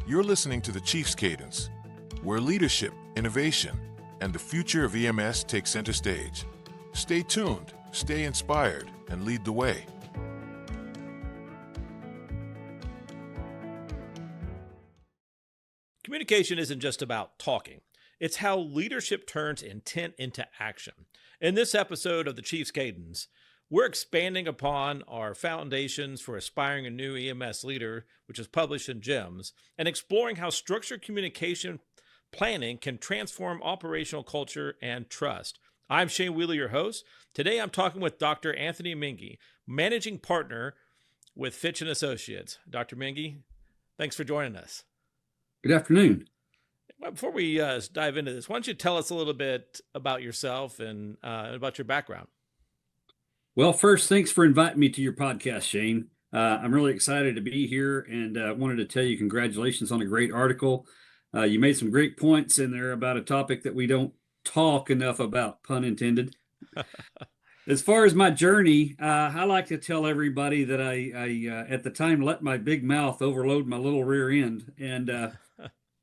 You're listening to the Chief's Cadence, where leadership, innovation, and the future of EMS take center stage. Stay tuned, stay inspired, and lead the way. Communication isn't just about talking. It's how leadership turns intent into action. In this episode of the Chief's Cadence, we're expanding upon our foundations for aspiring a new EMS leader, which is published in GEMS, and exploring how structured communication planning can transform operational culture and trust. I'm Shane Wheeler, your host. Today I'm talking with Dr. Anthony Minge, managing partner with Fitch and Associates. Dr. Minge, thanks for joining us. Good afternoon. Before we dive into this, why don't you tell us a little bit about yourself and about your background? Well, first, thanks for inviting me to your podcast, Shane. I'm really excited to be here and wanted to tell you congratulations on a great article. You made some great points in there about a topic that we don't talk enough about, pun intended. As far as my journey, I like to tell everybody that I at the time let my big mouth overload my little rear end. And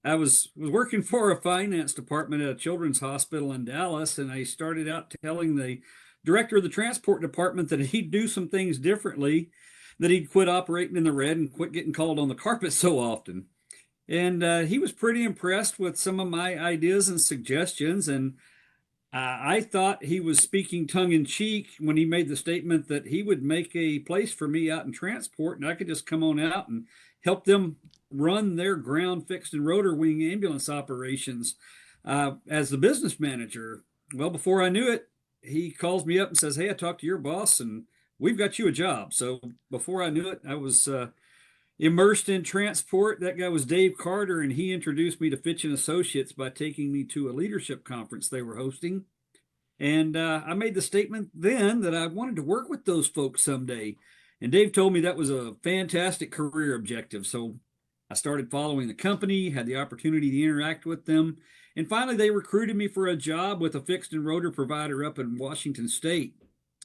I was working for a finance department at a children's hospital in Dallas, and I started out telling the director of the transport department that he'd do some things differently, that he'd quit operating in the red and quit getting called on the carpet so often. And he was pretty impressed with some of my ideas and suggestions. And I thought he was speaking tongue-in-cheek when he made the statement that he would make a place for me out in transport, and I could just come on out and help them run their ground fixed and rotor wing ambulance operations as the business manager. Well, before I knew it, he calls me up and says, "Hey, I talked to your boss and we've got you a job." So before I knew it, I was immersed in transport. That guy was Dave Carter, and he introduced me to Fitch and Associates by taking me to a leadership conference they were hosting. And I made the statement then that I wanted to work with those folks someday. And Dave told me that was a fantastic career objective. So I started following the company, had the opportunity to interact with them. And finally, they recruited me for a job with a fixed and rotor provider up in Washington State.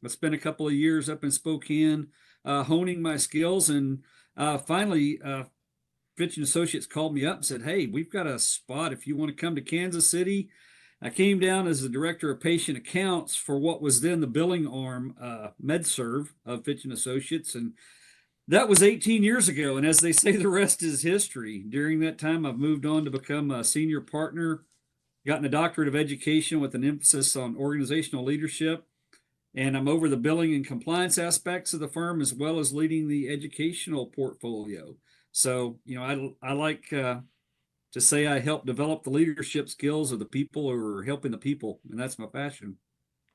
I spent a couple of years up in Spokane honing my skills. And finally, Fitch and Associates called me up and said, "Hey, we've got a spot if you want to come to Kansas City." I came down as the director of patient accounts for what was then the billing arm, MedServ of Fitch and Associates. And that was 18 years ago. And as they say, the rest is history. During that time, I've moved on to become a senior partner, gotten a doctorate of education with an emphasis on organizational leadership. And I'm over the billing and compliance aspects of the firm, as well as leading the educational portfolio. So, I like to say I help develop the leadership skills of the people who are helping the people. And that's my passion.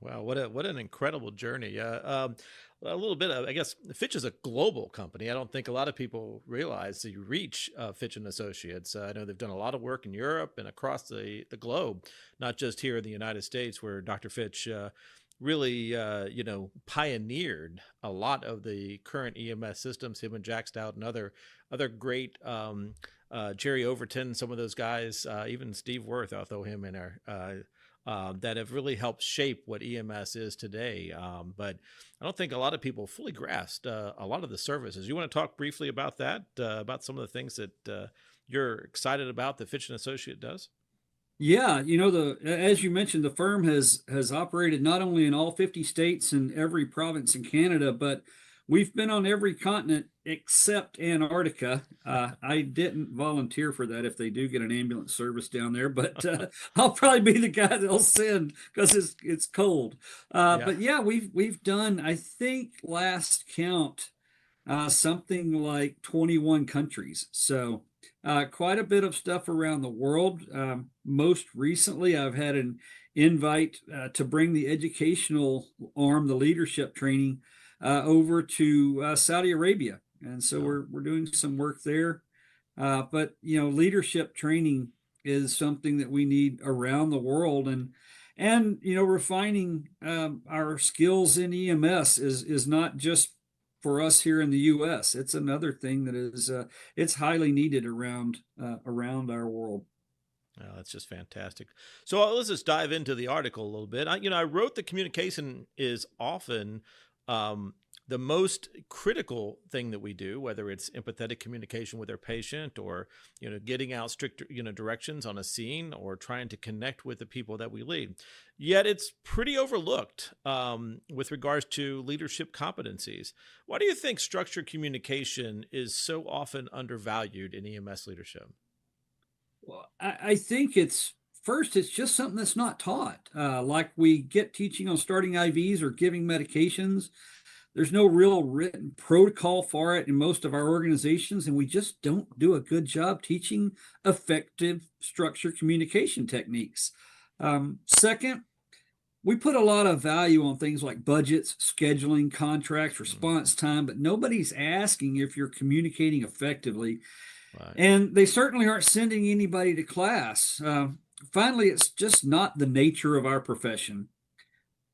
Wow, what an incredible journey. A little bit of, I guess, Fitch is a global company. I don't think a lot of people realize the reach of Fitch and Associates. I know they've done a lot of work in Europe and across the globe, not just here in the United States, where Dr. Fitch really, pioneered a lot of the current EMS systems, him and Jack Stout and other great, Jerry Overton, some of those guys, even Steve Worth, I'll throw him in there, that have really helped shape what EMS is today. But I don't think a lot of people fully grasped a lot of the services. You want to talk briefly about that, about some of the things that you're excited about that Fitch and Associate does? Yeah, as you mentioned, the firm has operated not only in all 50 states and every province in Canada, but we've been on every continent except Antarctica. I didn't volunteer for that if they do get an ambulance service down there, but I'll probably be the guy they'll send because it's cold. But yeah, we've done, I think last count, something like 21 countries. So quite a bit of stuff around the world. Most recently, I've had an invite to bring the educational arm, the leadership training, over to Saudi Arabia. And so we're doing some work there. But, leadership training is something that we need around the world. And refining our skills in EMS is not just for us here in the U.S. It's another thing that is it's highly needed around our world. Oh, that's just fantastic. So let's just dive into the article a little bit. I wrote that communication is often the most critical thing that we do, whether it's empathetic communication with our patient or, getting out strict, directions on a scene or trying to connect with the people that we lead. Yet it's pretty overlooked with regards to leadership competencies. Why do you think structured communication is so often undervalued in EMS leadership? Well, I think it's just something that's not taught. Like we get teaching on starting IVs or giving medications. There's no real written protocol for it in most of our organizations, and we just don't do a good job teaching effective structured communication techniques. Second, we put a lot of value on things like budgets, scheduling, contracts, response time, but nobody's asking if you're communicating effectively. Right. And they certainly aren't sending anybody to class. Finally, it's just not the nature of our profession.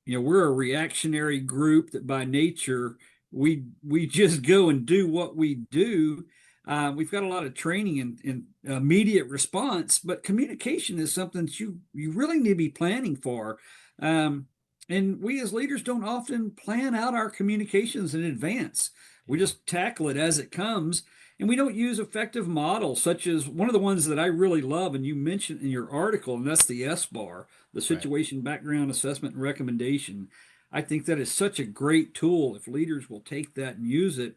We're a reactionary group that by nature, we just go and do what we do. We've got a lot of training in immediate response, but communication is something that you really need to be planning for. And we as leaders don't often plan out our communications in advance. We just tackle it as it comes. And we don't use effective models, such as one of the ones that I really love, and you mentioned in your article, and that's the SBAR, the Situation Background Assessment and Recommendation. I think that is such a great tool if leaders will take that and use it.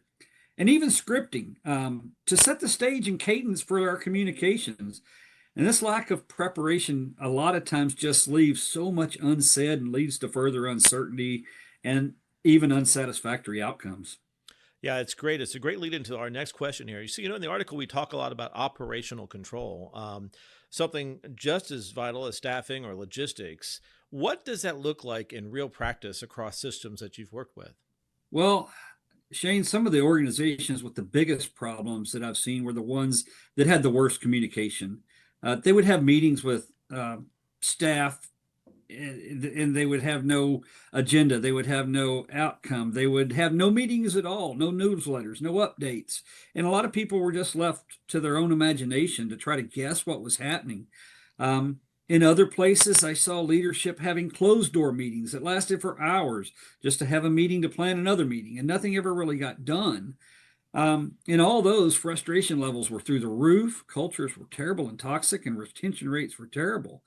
And even scripting to set the stage and cadence for our communications. And this lack of preparation a lot of times just leaves so much unsaid and leads to further uncertainty and even unsatisfactory outcomes. Yeah, it's great. It's a great lead into our next question here. You see, in the article, we talk a lot about operational control, something just as vital as staffing or logistics. What does that look like in real practice across systems that you've worked with? Well, Shane, some of the organizations with the biggest problems that I've seen were the ones that had the worst communication. They would have meetings with staff, and they would have no agenda. They would have no outcome. They would have no meetings at all, no newsletters, no updates. And a lot of people were just left to their own imagination to try to guess what was happening. In other places, I saw leadership having closed door meetings that lasted for hours just to have a meeting to plan another meeting, and nothing ever really got done. In all those, frustration levels were through the roof, cultures were terrible and toxic, and retention rates were terrible.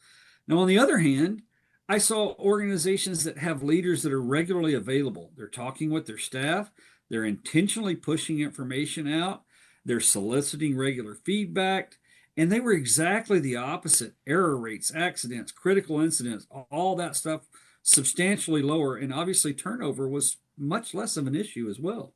Now, on the other hand, I saw organizations that have leaders that are regularly available. They're talking with their staff. They're intentionally pushing information out. They're soliciting regular feedback. And they were exactly the opposite. Error rates, accidents, critical incidents, all that stuff substantially lower. And obviously turnover was much less of an issue as well.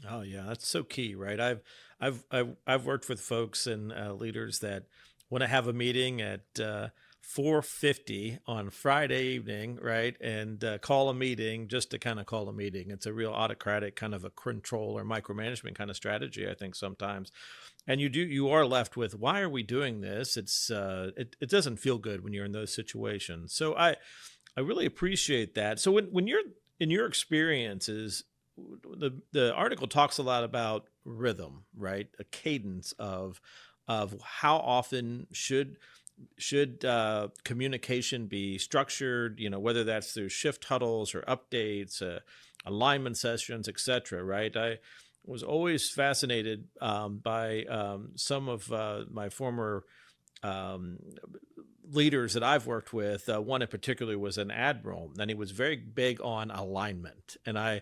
Oh yeah, that's so key, right? I've worked with folks and leaders that want to have a meeting at 4:50 on Friday evening, right? And call a meeting just to kind of call a meeting. It's a real autocratic kind of a control or micromanagement kind of strategy, I think sometimes. And you are left with, why are we doing this? It doesn't feel good when you're in those situations. So I really appreciate that. So when you're in your experiences, the article talks a lot about rhythm, right? A cadence of how often should communication be structured, whether that's through shift huddles or updates, alignment sessions, etc. Right? I was always fascinated by some of my former leaders that I've worked with. One in particular was an admiral, and he was very big on alignment. And I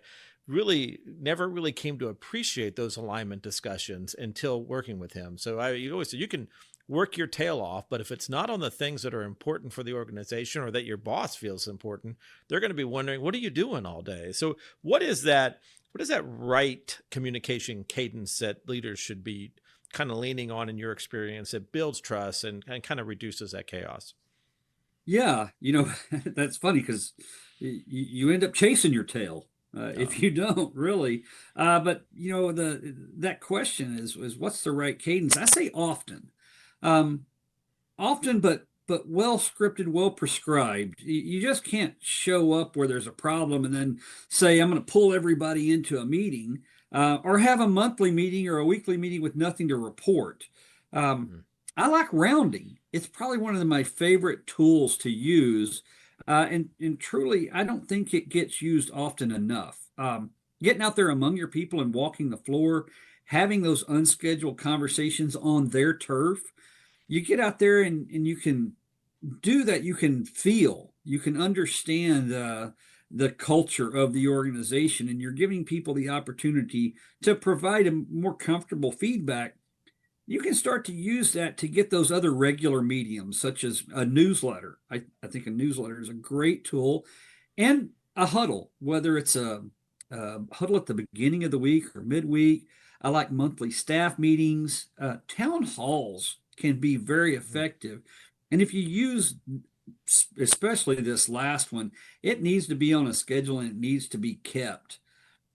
never really came to appreciate those alignment discussions until working with him. So you always say you can work your tail off, but if it's not on the things that are important for the organization or that your boss feels important, they're going to be wondering, what are you doing all day? So what is that right communication cadence that leaders should be kind of leaning on in your experience that builds trust and kind of reduces that chaos? Yeah, that's funny because you end up chasing your tail. If you don't really, but that question is what's the right cadence? I say often, but well scripted, well prescribed. You just can't show up where there's a problem and then say I'm going to pull everybody into a meeting, or have a monthly meeting or a weekly meeting with nothing to report. I like rounding. It's probably one of my favorite tools to use. And truly, I don't think it gets used often enough. getting out there among your people and walking the floor, having those unscheduled conversations on their turf. You get out there and you can do that. You can feel, you can understand the culture of the organization, and you're giving people the opportunity to provide a more comfortable feedback. You can start to use that to get those other regular mediums, such as a newsletter. I think a newsletter is a great tool, and a huddle, whether it's a huddle at the beginning of the week or midweek. I like monthly staff meetings. Town halls can be very effective. And if you use, especially this last one, it needs to be on a schedule and it needs to be kept.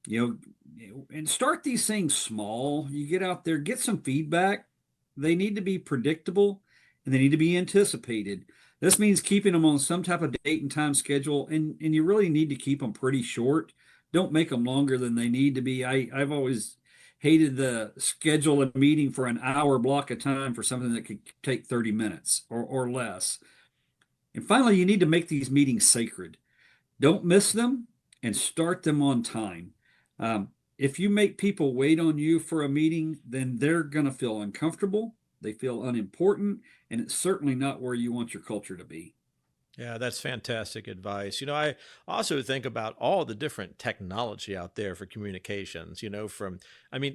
And start these things small. You get out there, get some feedback. They need to be predictable and they need to be anticipated. This means keeping them on some type of date and time schedule, and you really need to keep them pretty short. Don't make them longer than they need to be. I've always hated the schedule a meeting for an hour block of time for something that could take 30 minutes or less. And finally, you need to make these meetings sacred. Don't miss them and start them on time. If you make people wait on you for a meeting, then they're going to feel uncomfortable. They feel unimportant, and it's certainly not where you want your culture to be. Yeah, that's fantastic advice. I also think about all the different technology out there for communications,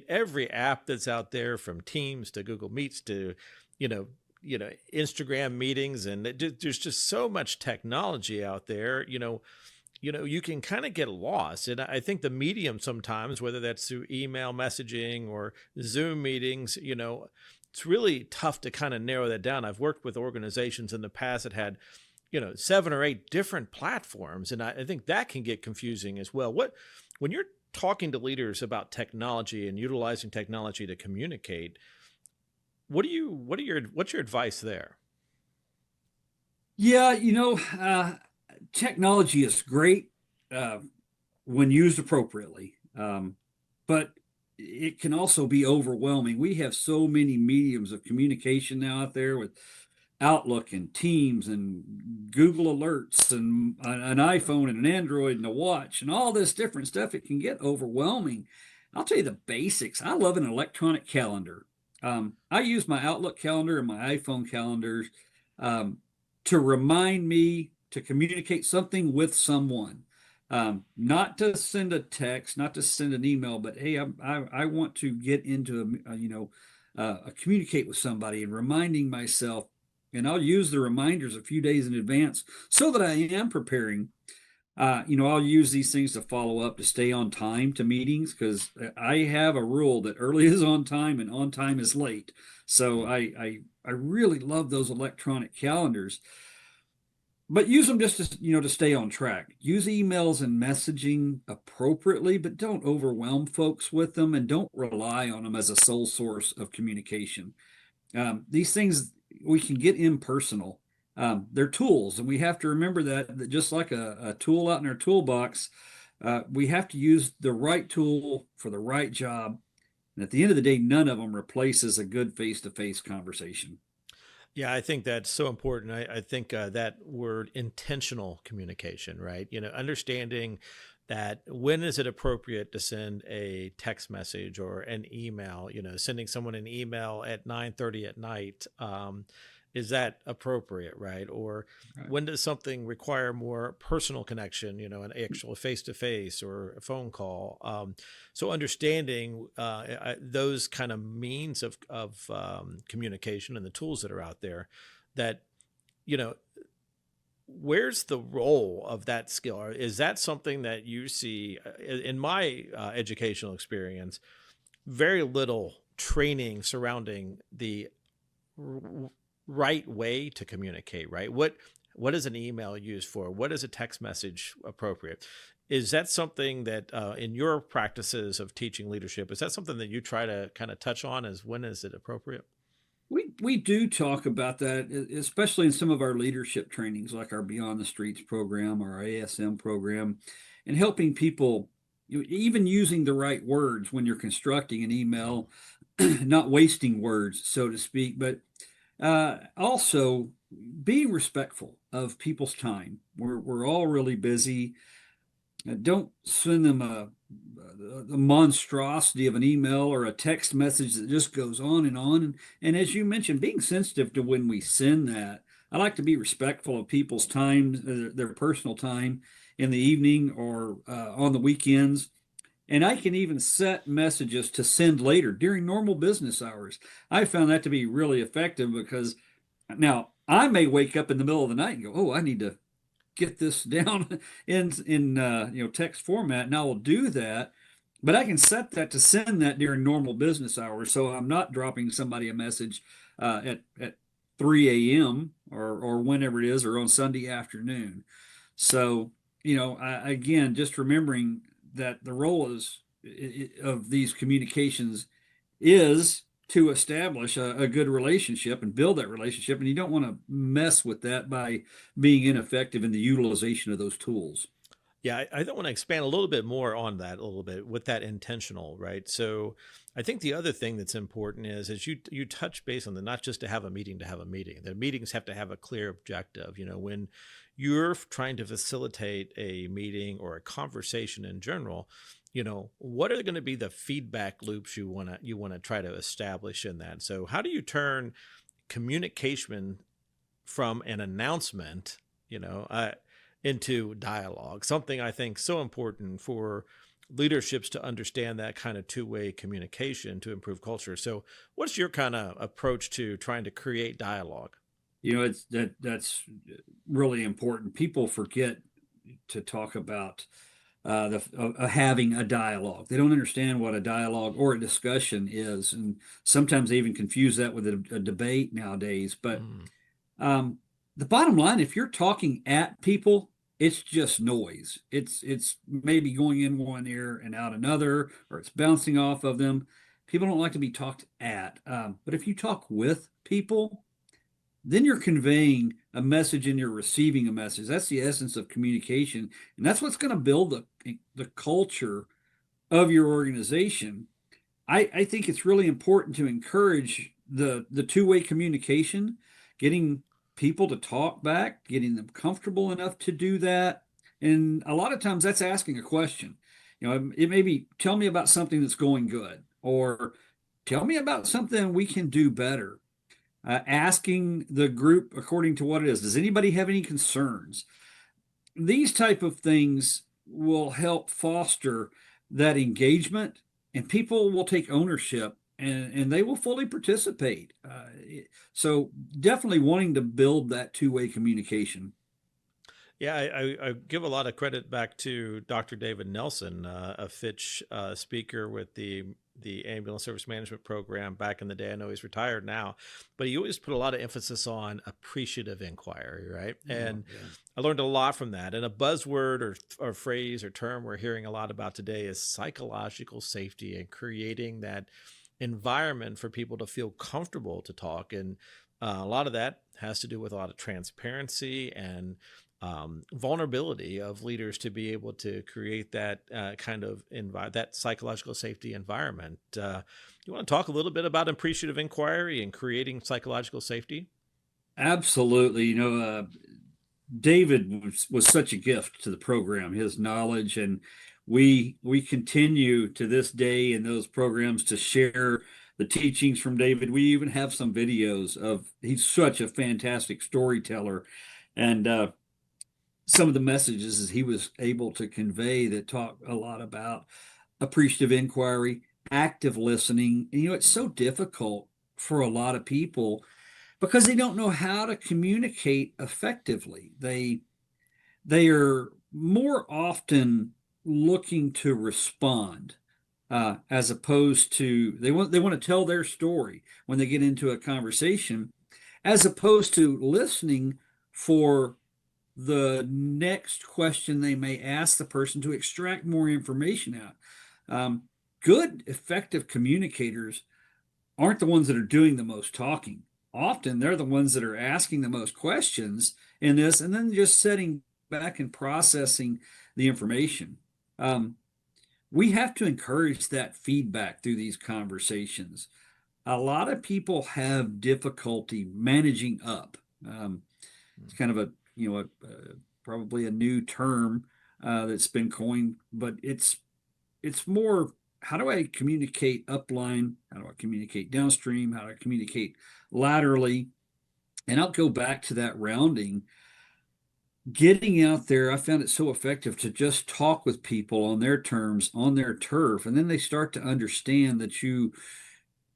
every app that's out there, from Teams to Google Meets to, Instagram meetings. And there's just so much technology out there. You can kind of get lost. And I think the medium sometimes, whether that's through email messaging or Zoom meetings, it's really tough to kind of narrow that down. I've worked with organizations in the past that had, 7 or 8 different platforms. And I think that can get confusing as well. When you're talking to leaders about technology and utilizing technology to communicate, what's your advice there? Yeah, technology is great when used appropriately, but it can also be overwhelming. We have so many mediums of communication now out there with Outlook and Teams and Google Alerts and an iPhone and an Android and a watch and all this different stuff. It can get overwhelming. I'll tell you the basics. I love an electronic calendar. I use my Outlook calendar and my iPhone calendars to remind me to communicate something with someone. Not to send a text, not to send an email, but hey, I want to get into communicate with somebody, and reminding myself. And I'll use the reminders a few days in advance so that I am preparing. I'll use these things to follow up, to stay on time to meetings, because I have a rule that early is on time and on time is late. So I really love those electronic calendars. But use them just to stay on track. Use emails and messaging appropriately, but don't overwhelm folks with them, and don't rely on them as a sole source of communication. These things, we can get impersonal. They're tools, and we have to remember that just like a tool out in our toolbox, we have to use the right tool for the right job. And at the end of the day, none of them replaces a good face-to-face conversation. Yeah, I think that's so important. I think that word intentional communication, right? Understanding that when is it appropriate to send a text message or an email, sending someone an email at 9:30 at night. Is that appropriate, right? Or Right. when does something require more personal connection, an actual face-to-face or a phone call? So understanding those kind of means of communication and the tools that are out there, that, where's the role of that skill? Is that something that you see in my educational experience? Very little training surrounding the right way to communicate, right? What is an email used for? What is a text message appropriate? Is that something that in your practices of teaching leadership, is that something that you try to kind of touch on, as when is it appropriate? We do talk about that, especially in some of our leadership trainings, like our Beyond the Streets program, our ASM program, and helping people, even using the right words when you're constructing an email, not wasting words, so to speak, but also being respectful of people's time. We're all really busy. Don't send them the monstrosity of an email or a text message that just goes on and on. And as you mentioned, being sensitive to when we send that. I like to be respectful of people's time, their personal time in the evening or on the weekends. And I can even set messages to send later during normal business hours. I found that to be really effective because now I may wake up in the middle of the night and go, "Oh, I need to get this down in text format," and I will do that. But I can set that to send that during normal business hours, so I'm not dropping somebody a message at 3 a.m. or whenever it is, or on Sunday afternoon. So again, just remembering that the role of these communications is to establish a good relationship and build that relationship. And you don't want to mess with that by being ineffective in the utilization of those tools. Yeah, I don't want to expand a little bit more on that a little bit with that intentional, right? So I think the other thing that's important is you touch base on the not just to have a meeting to have a meeting. The meetings have to have a clear objective. When you're trying to facilitate a meeting or a conversation in general, what are going to be the feedback loops you want to try to establish in that? So how do you turn communication from an announcement, into dialogue? Something I think so important for leaderships to understand, that kind of two-way communication to improve culture. So what's your kind of approach to trying to create dialogue? That's really important. People forget to talk about having a dialogue. They don't understand what a dialogue or a discussion is, and sometimes they even confuse that with a debate nowadays. But the bottom line, if you're talking at people, it's just noise. It's maybe going in one ear and out another, or it's bouncing off of them. People don't like to be talked at. But if you talk with people, then you're conveying a message and you're receiving a message. That's the essence of communication. And that's what's going to build the culture of your organization. I think it's really important to encourage the two-way communication, getting people to talk back, getting them comfortable enough to do that. And a lot of times that's asking a question. It may be, tell me about something that's going good, or tell me about something we can do better. Asking the group according to what it is. Does anybody have any concerns? These type of things will help foster that engagement, and people will take ownership and they will fully participate. So definitely wanting to build that two-way communication. Yeah, I give a lot of credit back to Dr. David Nelson, a Fitch speaker with the ambulance service management program back in the day. I know he's retired now, but he always put a lot of emphasis on appreciative inquiry, right? And yeah. I learned a lot from that. And a buzzword or phrase or term we're hearing a lot about today is psychological safety, and creating that environment for people to feel comfortable to talk. And a lot of that has to do with a lot of transparency and vulnerability of leaders to be able to create that kind of that psychological safety environment. You want to talk a little bit about appreciative inquiry and creating psychological safety? Absolutely. David was such a gift to the program, his knowledge, and we continue to this day in those programs to share the teachings from David. We even have some videos he's such a fantastic storyteller, and some of the messages he was able to convey that talk a lot about appreciative inquiry, active listening. And, it's so difficult for a lot of people because they don't know how to communicate effectively. They are more often looking to respond as opposed to they want to tell their story when they get into a conversation, as opposed to listening for the next question they may ask the person to extract more information out. Good, effective communicators aren't the ones that are doing the most talking. Often they're the ones that are asking the most questions in this, and then just sitting back and processing the information. We have to encourage that feedback through these conversations. A lot of people have difficulty managing up. It's kind of a probably a new term that's been coined, but it's it's more, how do I communicate upline? How do I communicate downstream? How do I communicate laterally? And I'll go back to that rounding. Getting out there, I found it so effective to just talk with people on their terms, on their turf, and then they start to understand that you,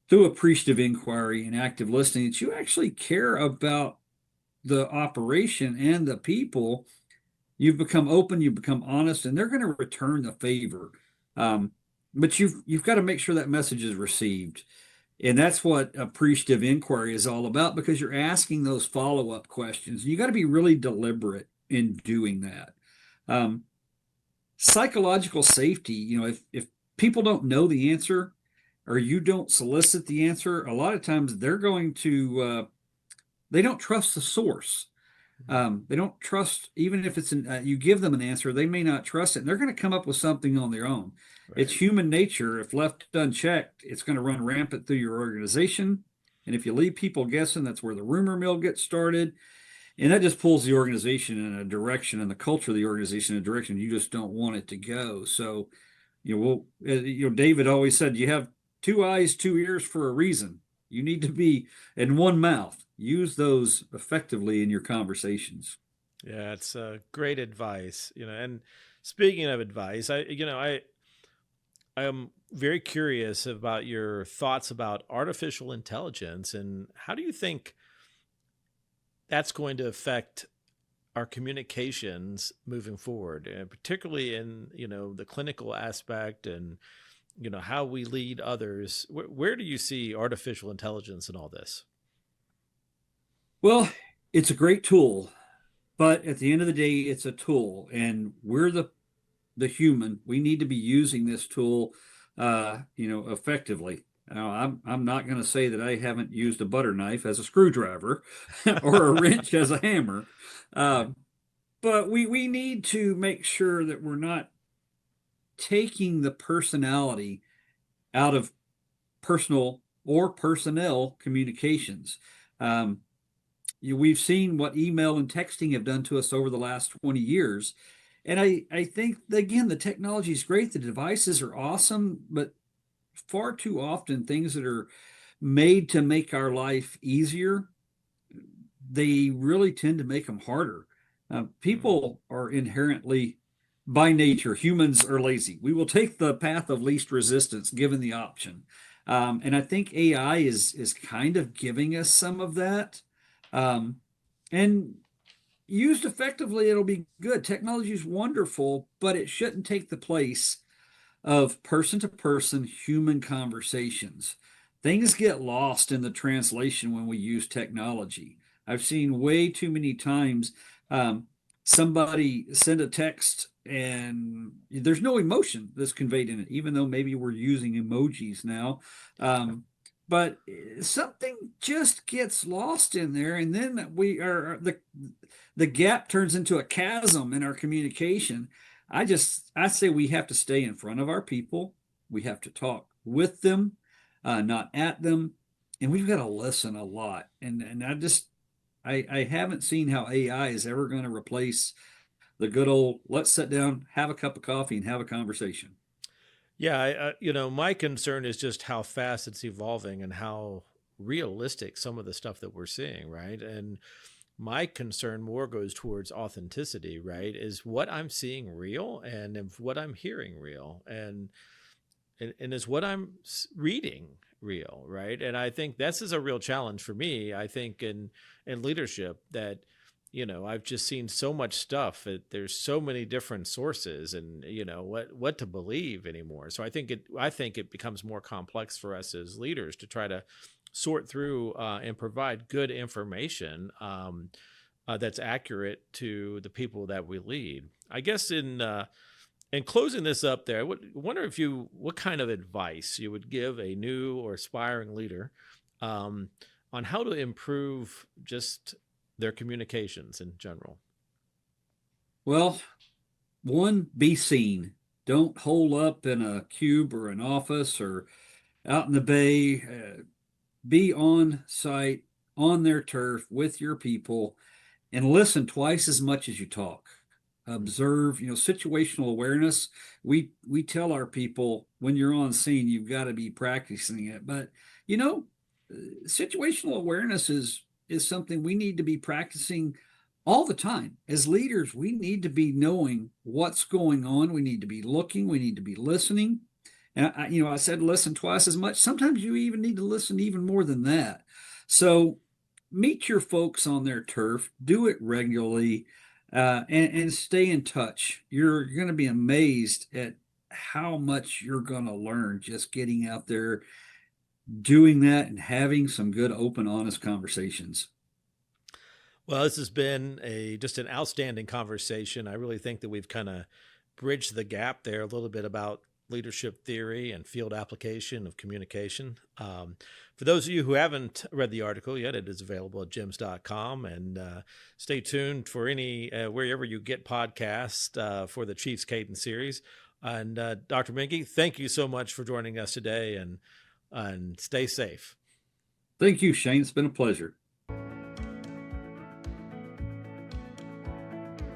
through appreciative inquiry and active listening, that you actually care about the operation and the people. You've become open, you've become honest, and they're going to return the favor. But you've got to make sure that message is received. And that's what appreciative inquiry is all about, because you're asking those follow-up questions. You got to be really deliberate in doing that. Psychological safety, if people don't know the answer or you don't solicit the answer, a lot of times they're going to, they don't trust the source. They don't trust, even if it's you give them an answer, they may not trust it. And they're going to come up with something on their own. Right. It's human nature. If left unchecked, it's going to run rampant through your organization. And if you leave people guessing, that's where the rumor mill gets started. And that just pulls the organization in a direction, and the culture of the organization in a direction you just don't want it to go. So, David always said, you have 2 eyes, 2 ears for a reason. You need to be in one mouth. Use those effectively in your conversations. Yeah, it's great advice. And speaking of advice, I am very curious about your thoughts about artificial intelligence, and how do you think that's going to affect our communications moving forward, and particularly in, the clinical aspect and, how we lead others. Where do you see artificial intelligence in all this? Well, it's a great tool, but at the end of the day, it's a tool, and we're the human. We need to be using this tool, effectively. Now, I'm not going to say that I haven't used a butter knife as a screwdriver or a wrench as a hammer, but we need to make sure that we're not taking the personality out of personal or personnel communications. We've seen what email and texting have done to us over the last 20 years. And I think, again, the technology is great. The devices are awesome, but far too often things that are made to make our life easier, they really tend to make them harder. People are inherently, by nature, humans are lazy. We will take the path of least resistance given the option. And I think AI is kind of giving us some of that. And used effectively, it'll be good. Technology is wonderful, but it shouldn't take the place of person-to-person human conversations. Things get lost in the translation when we use technology. I've seen way too many times somebody send a text and there's no emotion that's conveyed in it, even though maybe we're using emojis now. But something just gets lost in there, and then the gap turns into a chasm in our communication. I say we have to stay in front of our people. We have to talk with them, not at them, and we've got to listen a lot. And I haven't seen how AI is ever going to replace the good old let's sit down, have a cup of coffee, and have a conversation. Yeah, my concern is just how fast it's evolving and how realistic some of the stuff that we're seeing, right? And my concern more goes towards authenticity, right? Is what I'm seeing real, and if what I'm hearing real, and is what I'm reading real, right? And I think this is a real challenge for me. I think in leadership that, I've just seen so much stuff. There's so many different sources, and what to believe anymore. So I think it becomes more complex for us as leaders to try to sort through and provide good information that's accurate to the people that we lead. I guess in closing this up there, I wonder what kind of advice you would give a new or aspiring leader on how to improve just their communications in general. Well, one, be seen. Don't hole up in a cube or an office or out in the bay. Be on site, on their turf with your people, and listen twice as much as you talk. observe, situational awareness. We tell our people when you're on scene, you've got to be practicing it. But, situational awareness is something we need to be practicing all the time. As leaders, we need to be knowing what's going on. We need to be looking, we need to be listening. And I said listen twice as much. Sometimes you even need to listen even more than that. So meet your folks on their turf, do it regularly, and stay in touch. You're going to be amazed at how much you're going to learn just getting out there, doing that, and having some good, open, honest conversations. Well, this has been just an outstanding conversation. I really think that we've kind of bridged the gap there a little bit about leadership theory and field application of communication. For those of you who haven't read the article yet, it is available at jims.com, and stay tuned for any wherever you get podcasts for the Chiefs Cadence series. And Dr. Minge, thank you so much for joining us today, and stay safe. Thank you, Shane. It's been a pleasure.